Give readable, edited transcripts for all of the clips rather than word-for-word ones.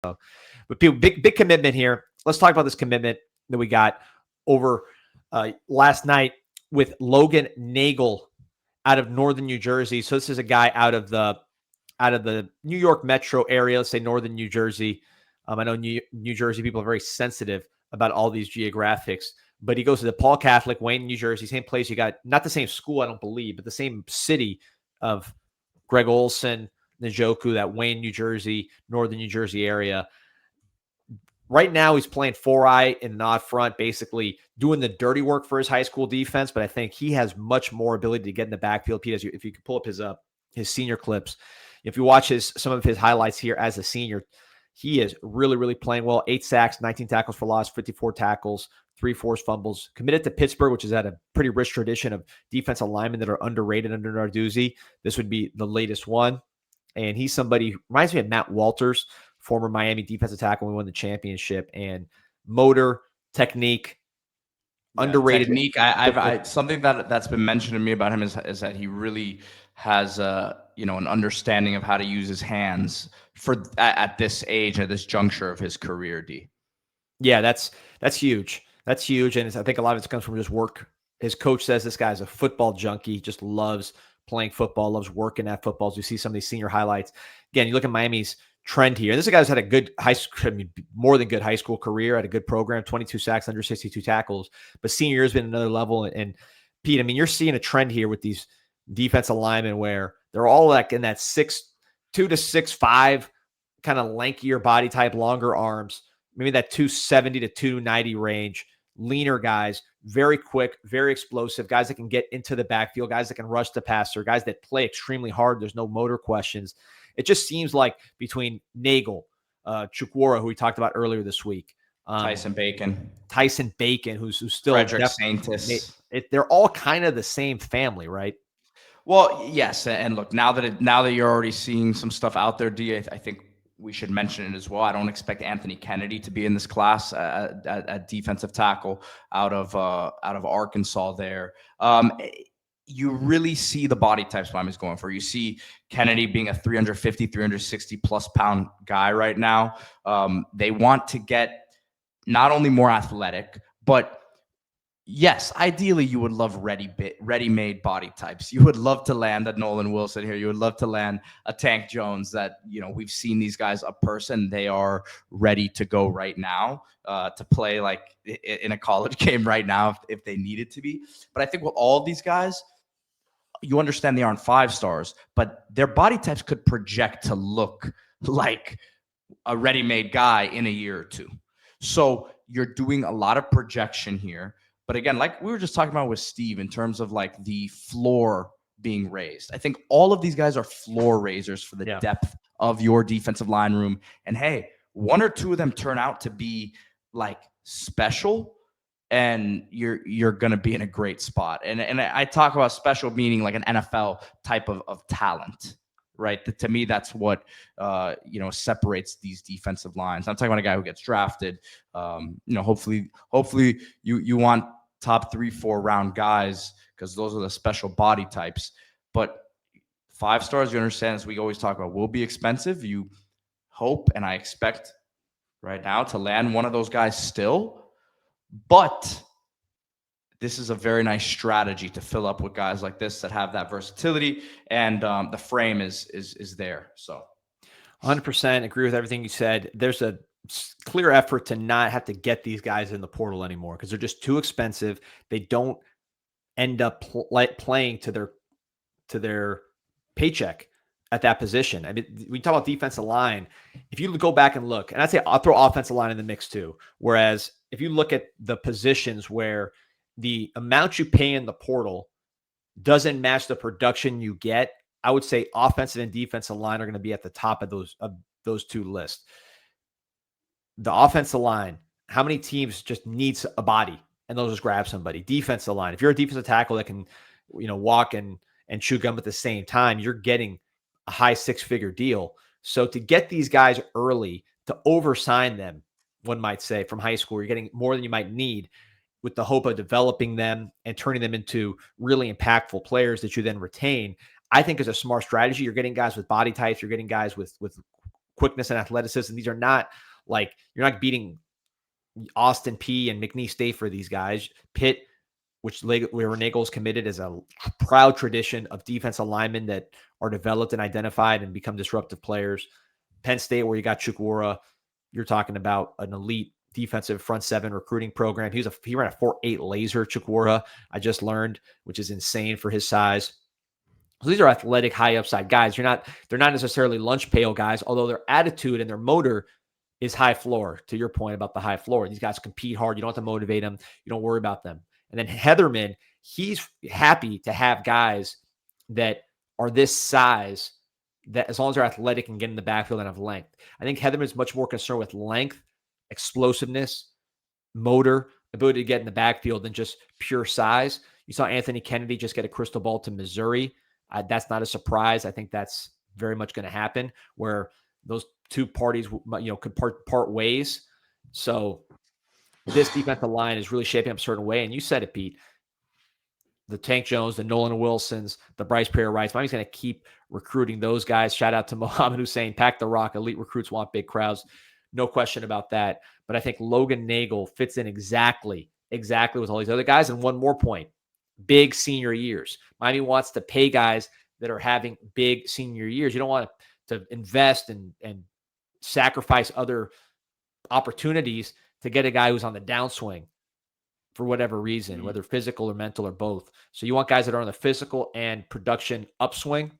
But people, big commitment here. Let's talk about this commitment that we got over last night with Logan Nagle out of northern New Jersey. So this is a guy out of the New York metro area, let's say northern New Jersey. I know New Jersey people are very sensitive about all these geographics, but he goes to the Paul Catholic, Wayne, New Jersey, same place. You got not the same school, I don't believe, but the same city of Greg Olson, Njoku, that Wayne, New Jersey, northern New Jersey area. Right now, he's playing 4-eye in an odd front, basically doing the dirty work for his high school defense. But I think he has much more ability to get in the backfield. Pete, if you could pull up his senior clips, if you watch some of his highlights here as a senior, he is really, really playing well. 8 sacks, 19 tackles for loss, 54 tackles, 3 forced fumbles. Committed to Pittsburgh, which is at a pretty rich tradition of defensive linemen that are underrated under Narduzzi. This would be the latest one. And he's somebody who reminds me of Matt Walters, former Miami defensive tackle when we won the championship. And motor, technique, underrated. Technique. I something that's been mentioned to me about him is that he really has an understanding of how to use his hands at this age, at this juncture of his career. D. Yeah, that's huge. That's huge, and I think a lot of it comes from just work. His coach says this guy's a football junkie, just loves playing football, loves working at footballs. You see some of these senior highlights. Again, you look at Miami's trend here. This is a guy who's had a good more than good high school career, had a good program, 22 sacks, under 62 tackles. But senior year has been another level. And Pete, I mean, you're seeing a trend here with these defensive linemen where they're all like in that 6'2" to 6'5" kind of lankier body type, longer arms, maybe that 270 to 290 range, leaner guys, very quick, very explosive, guys that can get into the backfield, guys that can rush the passer, guys that play extremely hard. There's no motor questions. It just seems like between Nagle, Chukwura, who we talked about earlier this week, Tyson Bacon, who's still Frederick Saintis. They're all kind of the same family, right? Well, yes, and look, now that you're already seeing some stuff out there, D, I think we should mention it as well. I don't expect Anthony Kennedy to be in this class at defensive tackle out of Arkansas. There, you really see the body types Miami's going for. You see Kennedy being a 350, 360 plus pound guy right now. They want to get not only more athletic, but yes, ideally you would love ready-made body types. You would love to land a Nolan Wilson here. You would love to land a Tank Jones that, we've seen these guys up person. They are ready to go right now to play like in a college game right now if they needed to be. But I think with all of these guys, you understand they aren't 5 stars, but their body types could project to look like a ready-made guy in a year or two. So you're doing a lot of projection here. But again, like we were just talking about with Steve in terms of like the floor being raised. I think all of these guys are floor raisers for the depth of your defensive line room. And hey, 1 or 2 of them turn out to be like special, and you're going to be in a great spot. And I talk about special meaning like an NFL type of talent, right? To me, that's what, separates these defensive lines. I'm talking about a guy who gets drafted. Hopefully you want top 3-4 round guys because those are the special body types. But 5 stars, you understand, as we always talk about, will be expensive. You hope, and I expect right now to land one of those guys still. But this is a very nice strategy to fill up with guys like this that have that versatility, and the frame is there. So 100% agree with everything you said. There's a clear effort to not have to get these guys in the portal anymore because they're just too expensive. They don't end up playing to their paycheck at that position. I mean, we talk about defensive line. If you go back and look, and I'd say I'll throw offensive line in the mix too. Whereas if you look at the positions where the amount you pay in the portal doesn't match the production you get, I would say offensive and defensive line are going to be at the top of those 2 lists. The offensive line, how many teams just needs a body and they'll just grab somebody? Defensive line, if you're a defensive tackle that can, walk and chew gum at the same time, you're getting a high 6-figure deal. So to get these guys early, to oversign them, one might say, from high school, you're getting more than you might need with the hope of developing them and turning them into really impactful players that you then retain, I think is a smart strategy. You're getting guys with body types. You're getting guys with quickness and athleticism. These are not like, you're not beating Austin P and McNeese State for these guys. Pitt, where Nagle's committed, is a proud tradition of defensive linemen that are developed and identified and become disruptive players. Penn State, where you got Chukwura, you're talking about an elite defensive front seven recruiting program. He ran a 4.8 laser, Chukwura, I just learned, which is insane for his size. So these are athletic, high upside guys. They're not necessarily lunch pail guys, although their attitude and their motor is high floor. To your point about the high floor, these guys compete hard. You don't have to motivate them. You don't worry about them. And then Heatherman, he's happy to have guys that are this size, that as long as they're athletic and get in the backfield and have length. I think Heatherman's much more concerned with length, explosiveness, motor, ability to get in the backfield than just pure size. You saw Anthony Kennedy just get a crystal ball to Missouri. That's not a surprise. I think that's very much going to happen, where those two parties, could part ways. So this defensive line is really shaping up a certain way. And you said it, Pete. The Tank Jones, the Nolan Wilsons, the Bryce Perrier-Wrights. Miami's going to keep recruiting those guys. Shout out to Mohammed Hussein. Pack the rock. Elite recruits want big crowds. No question about that. But I think Logan Nagle fits in exactly with all these other guys. And one more point. Big senior years. Miami wants to pay guys that are having big senior years. You don't want to invest and sacrifice other opportunities to get a guy who's on the downswing for whatever reason, whether physical or mental or both. So you want guys that are on the physical and production upswing.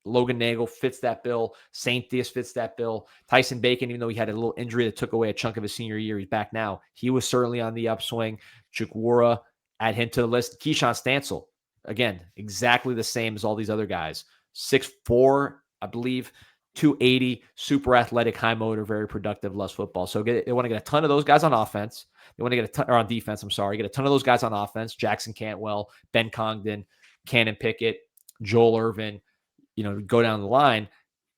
Logan Nagle fits that bill. St. Theus fits that bill. Tyson Bacon, even though he had a little injury that took away a chunk of his senior year, he's back now. He was certainly on the upswing. Chukwura, add him to the list. Keyshawn Stansel, again, exactly the same as all these other guys. 6'4", I believe, 280, super athletic, high motor, very productive, loves football. So they want to get a ton of those guys on offense. They want to get a ton, or on defense, I'm sorry, get a ton of those guys on offense. Jackson Cantwell, Ben Congdon, Cannon Pickett, Joel Irvin, go down the line,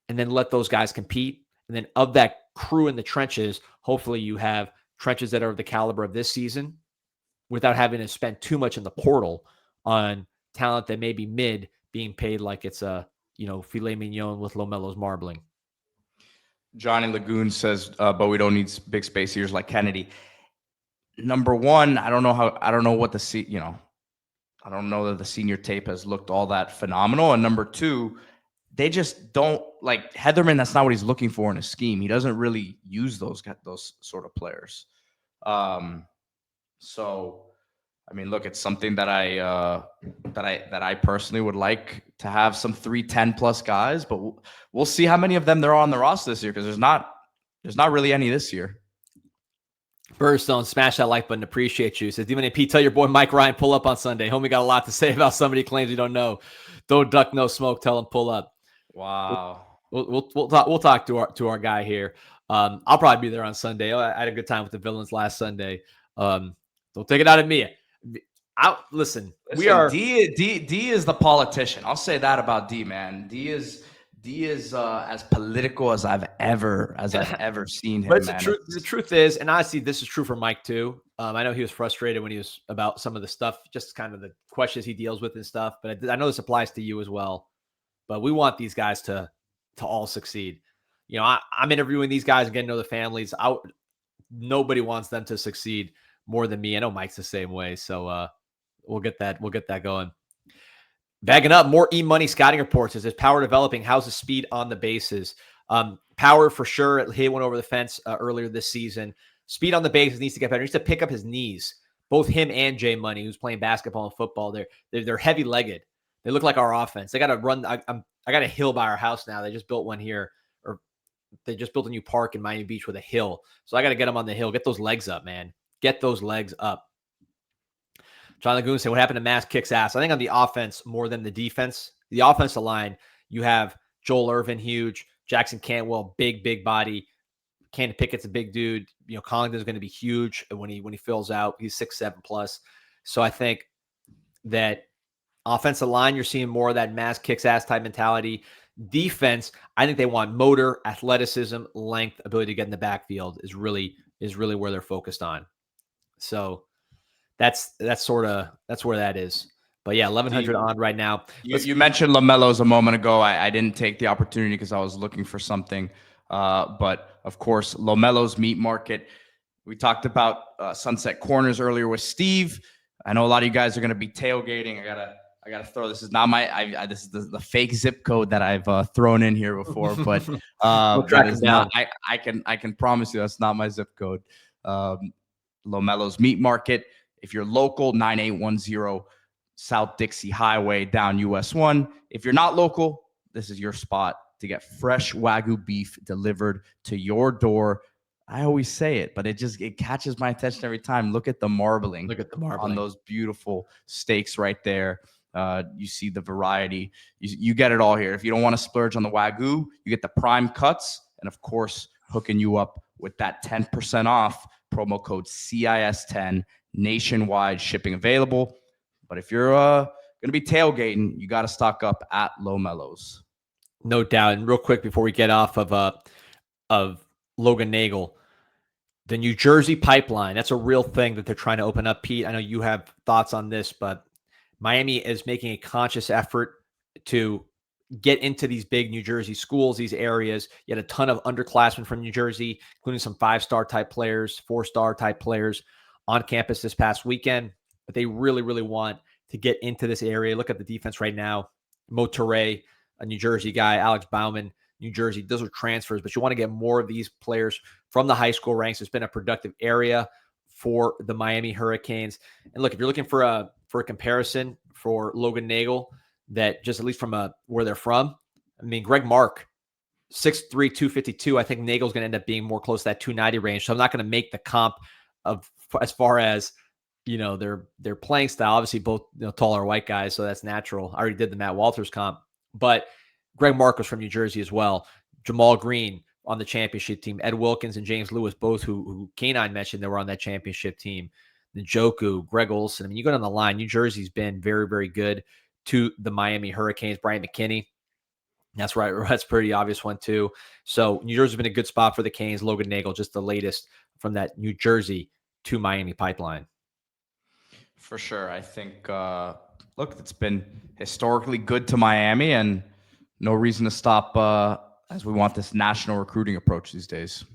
and then let those guys compete. And then of that crew in the trenches, hopefully you have trenches that are of the caliber of this season without having to spend too much in the portal on talent that may be mid being paid like it's a, filet mignon with Lomelo's marbling. Johnny Lagoon says, but we don't need big space ears like Kennedy. Number one, I don't know what I don't know that the senior tape has looked all that phenomenal. And number two, they just don't like Heatherman. That's not what he's looking for in a scheme. He doesn't really use those sort of players. So, I mean, look, it's something that I personally would like to have some 310 plus guys, but we'll see how many of them there are on the roster this year, because there's not really any this year. Birdstone, smash that like button. Appreciate you. Says, Demon AP, tell your boy Mike Ryan pull up on Sunday. Homie got a lot to say about somebody claims you don't know. Don't duck, no smoke. Tell him pull up. Wow. We'll talk to our guy here. I'll probably be there on Sunday. I had a good time with the Villains last Sunday. Don't take it out of me. Listen, we are. D is the politician. I'll say that about D, man. D is as political as I've ever seen him. But the truth is, and honestly, this is true for Mike too. I know he was frustrated when he was about some of the stuff, just kind of the questions he deals with and stuff. But I know this applies to you as well. But we want these guys to all succeed. I'm interviewing these guys and getting to know the families. Nobody wants them to succeed more than me. I know Mike's the same way. So we'll get that going. Bagging up more E-Money scouting reports. Is Power developing? How's the speed on the bases? Power for sure. He went over the fence earlier this season. Speed on the bases needs to get better. He needs to pick up his knees. Both him and Jay Money, who's playing basketball and football, they're heavy legged. They look like our offense. They got to run. I got a hill by our house now. They just built one here, or they just built a new park in Miami Beach with a hill. So I got to get them on the hill. Get those legs up, man. Get those legs up. John Lagoon said, what happened to Mass kicks ass? I think on the offense more than the defense. The offensive line, you have Joel Irvin, huge. Jackson Cantwell, big body. Cannon Pickett's a big dude. Collington's going to be huge when he fills out. He's 6'7" plus. So I think that offensive line, you're seeing more of that Mass kicks ass type mentality. Defense, I think they want motor, athleticism, length, ability to get in the backfield is really where they're focused on. So that's where that is. But yeah, 1,100 on right now. You mentioned LaMelo's a moment ago. I didn't take the opportunity because I was looking for something. But of course, Lomelo's Meat Market. We talked about Sunset Corners earlier with Steve. I know a lot of you guys are going to be tailgating. I gotta throw. This is not my. This is the fake zip code that I've thrown in here before, but We'll track that is him down. not. I can promise you that's not my zip code. Lomelo's Meat Market. If you're local, 9810 South Dixie Highway down US 1. If you're not local, this is your spot to get fresh Wagyu beef delivered to your door. I always say it, but it catches my attention every time. Look at the marbling. Look at the marbling on those beautiful steaks right there. You see the variety. You get it all here. If you don't want to splurge on the Wagyu, you get the prime cuts, and of course, hooking you up with that 10% off promo code CIS10, nationwide shipping available. But if you're going to be tailgating, you got to stock up at Lomelo's. No doubt. And real quick before we get off of Logan Nagle, the New Jersey pipeline, that's a real thing that they're trying to open up. Pete, I know you have thoughts on this, but Miami is making a conscious effort to get into these big New Jersey schools, these areas. You had a ton of underclassmen from New Jersey, including some 5-star type players, 4-star type players on campus this past weekend. But they really, really want to get into this area. Look at the defense right now. Mo Toure, a New Jersey guy, Alex Bauman, New Jersey. Those are transfers, but you want to get more of these players from the high school ranks. It's been a productive area for the Miami Hurricanes. And look, if you're looking for a comparison for Logan Nagle, that just at least from where they're from, I mean, Greg Mark, 6'3", 252. I think Nagle's going to end up being more close to that 290 range. So I'm not going to make the comp of as far as, you know, their playing style. Obviously, both, you know, taller white guys, so that's natural. I already did the Matt Walters comp, but Greg Mark was from New Jersey as well. Jamal Green on the championship team. Ed Wilkins and James Lewis, both who Canine mentioned, they were on that championship team. Njoku, Greg Olson. I mean, you go down the line. New Jersey's been very, very good to the Miami Hurricanes. Brian McKinney, that's right. That's a pretty obvious one too. So New Jersey's been a good spot for the Canes. Logan Nagle, just the latest from that New Jersey to Miami pipeline. For sure. I think, look, it's been historically good to Miami, and no reason to stop as we want this national recruiting approach these days.